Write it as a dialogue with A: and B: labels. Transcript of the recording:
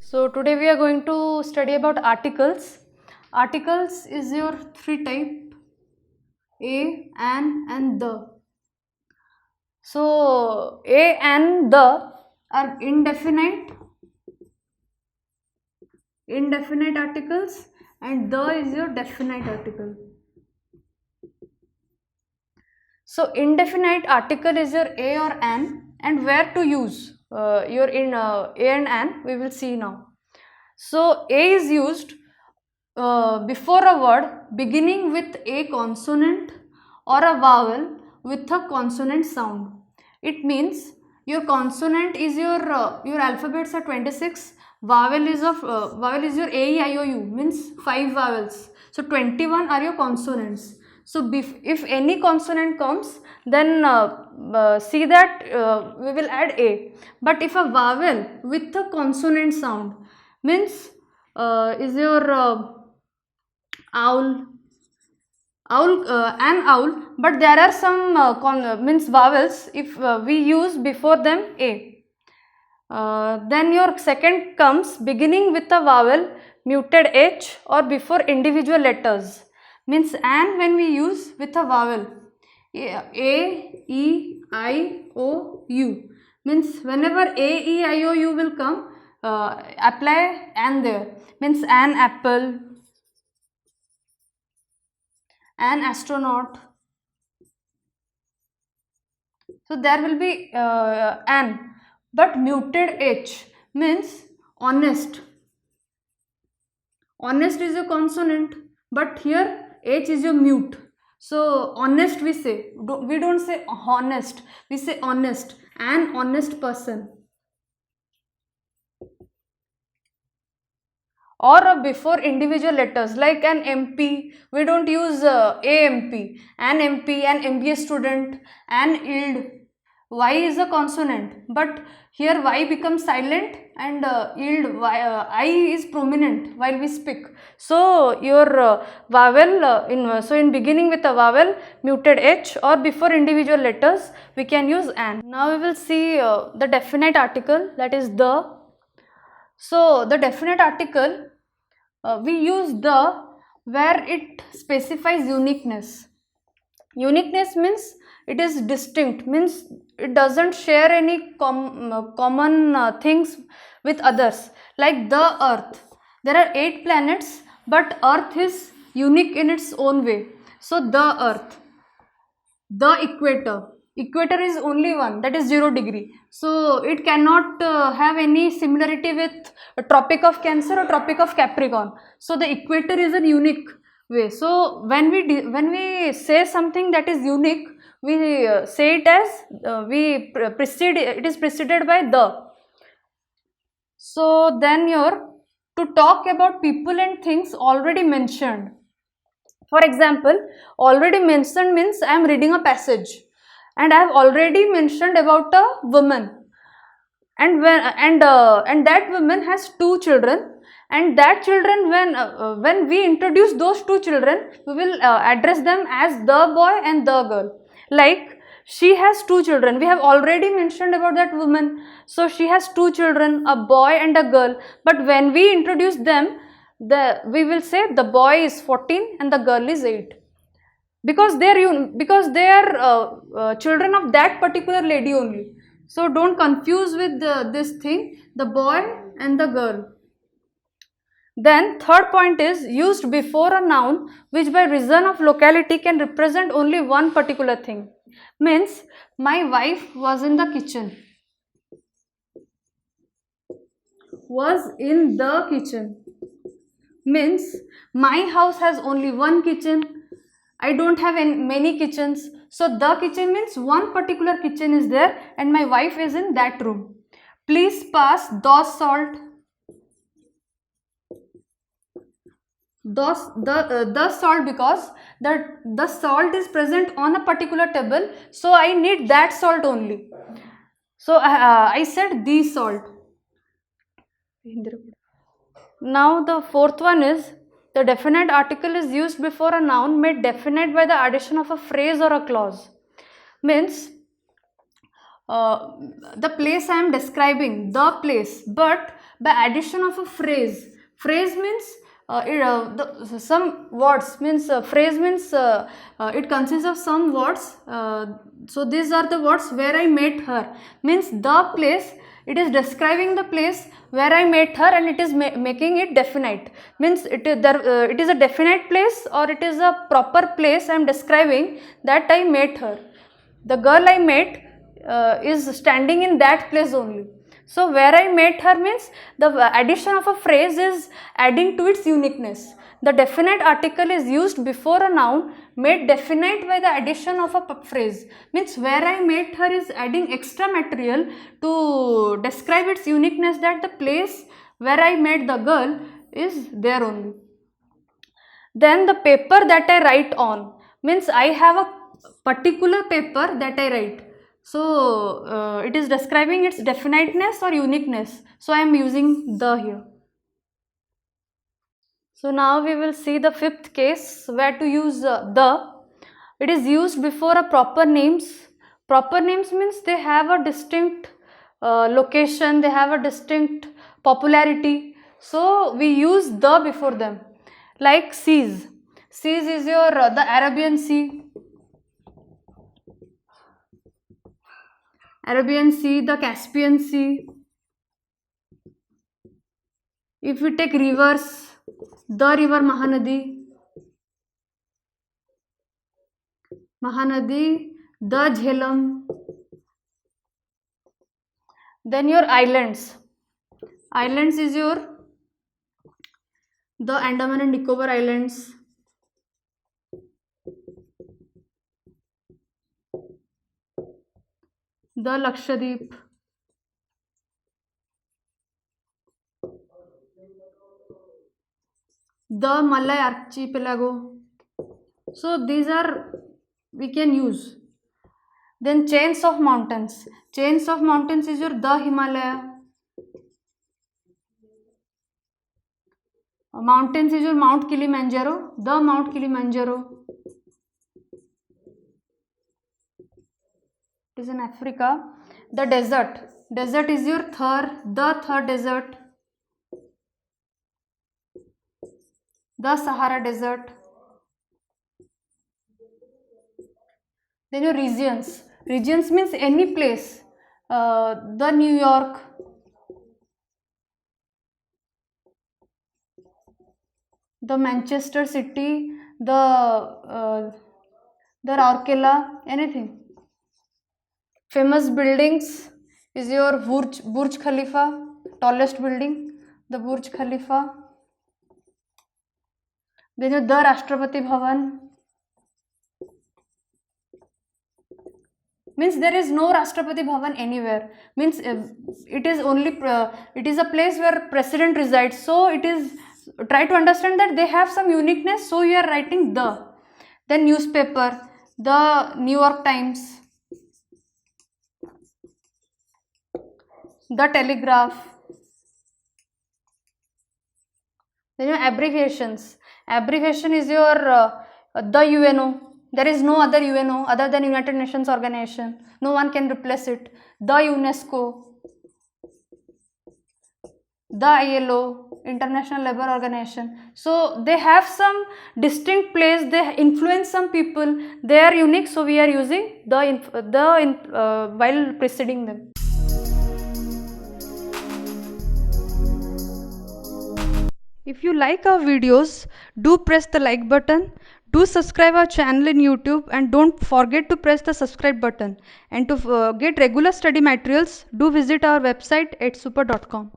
A: So today we are going to study about articles. Articles is your three type: a, an, and the. So a and the are indefinite articles, and the is your definite article. So indefinite article is your a or an, and where to use your in a and an we will see now. So a is used before a word beginning with a consonant or a vowel with a consonant sound. It means your consonant is your alphabets are 26. Vowel is your a, e, i, o, u, means 5 vowels. So 21 are your consonants. So if any consonant comes, then see that we will add a. But if a vowel with a consonant sound means is your owl, an owl, but there are some means vowels if we use before them a. Then your second comes beginning with a vowel muted h or before individual letters, means an when we use with a vowel a, e, i, o, u, means whenever a, e, i, o, u will come, apply an there, means an apple, an astronaut. So there will be an, but muted h means honest. Honest is a consonant, but here h is your mute. So honest we say, we don't say honest, we say honest, an honest person. Or before individual letters like an MP, we don't use AMP, an MP, an MBA student, an ILD. Y is a consonant, but here Y becomes silent and ILD, I is prominent while we speak. So your vowel so in beginning with a vowel muted H or before individual letters we can use an. Now we will see the definite article, that is the. So the definite article we use the where it specifies uniqueness. Uniqueness means it is distinct, means it doesn't share any common things with others. Like the earth, there are 8 planets, but earth is unique in its own way. So the earth. The equator is only one, that is 0 degree, so it cannot have any similarity with a Tropic of Cancer or Tropic of Capricorn. So the equator is a unique way. So when we say something that is unique, we say it as it is preceded by the. So then to talk about people and things already mentioned. For example, already mentioned means I am reading a passage and I have already mentioned about a woman, and that woman has 2 children, and that children when we introduce those 2 children, we will address them as the boy and the girl. Like she has 2 children, we have already mentioned about that woman, so she has 2 children, a boy and a girl, but when we introduce them, we will say the boy is 14 and the girl is 8, because they are children of that particular lady only. So don't confuse with this thing, the boy and the girl. Then third point is used before a noun which by reason of locality can represent only one particular thing. Means my wife was in the kitchen. Was in the kitchen means my house has only one kitchen, I don't have many kitchens. So the kitchen means one particular kitchen is there and my wife is in that room. Please pass the salt. The salt, because the salt is present on a particular table, so I need that salt only. So I said the salt. Now the fourth one is the definite article is used before a noun made definite by the addition of a phrase or a clause. Means the place I am describing, the place, but by addition of a phrase. Phrase means some words, means phrase means it consists of some words. So these are the words where I met her, means the place, it is describing the place where I met her, and it is making it definite, means it is a definite place, or it is a proper place I am describing that I met her. The girl I met is standing in that place only. So where I met her means the addition of a phrase is adding to its uniqueness. The definite article is used before a noun made definite by the addition of a phrase, means where I met her is adding extra material to describe its uniqueness, that the place where I met the girl is there only. Then the paper that I write on, means I have a particular paper that I write. So it is describing its definiteness or uniqueness. So I am using the here. So now we will see the fifth case where to use the. It is used before a proper names. Proper names means they have a distinct location, they have a distinct popularity. So we use the before them. Like seas. Seas is your the Arabian Sea. Arabian Sea, the Caspian Sea. If we take rivers, the river Mahanadi, Mahanadi, the Jhelum. Then your islands. Islands is your the Andaman and Nicobar Islands. The Lakshadweep. The Malay Archipelago. So these are we can use. Then chains of mountains. Chains of mountains is your the Himalaya. Mountains is your Mount Kilimanjaro. The Mount Kilimanjaro. It is in Africa. The desert. Desert is your Thar. The Thar desert. The Sahara desert. Then your regions. Regions means any place. The New York. The Manchester city. The Rourkela. Anything. Famous buildings is your Burj Khalifa. Tallest building. The Burj Khalifa. Then your the Rashtrapati Bhavan. Means there is no Rashtrapati Bhavan anywhere. Means it is only it is a place where president resides. So it is, try to understand that they have some uniqueness. So you are writing the. Then newspaper, the New York Times, the Telegraph. Then your abbreviations. Abbreviation is your the UNO. There is no other UNO other than United Nations Organization. No one can replace it. The UNESCO, the ILO, International Labour Organization. So they have some distinct place. They influence some people. They are unique. So we are using the while preceding them. If you like our videos, do press the like button, do subscribe our channel in YouTube, and don't forget to press the subscribe button. And to get regular study materials, do visit our website edsuper.com.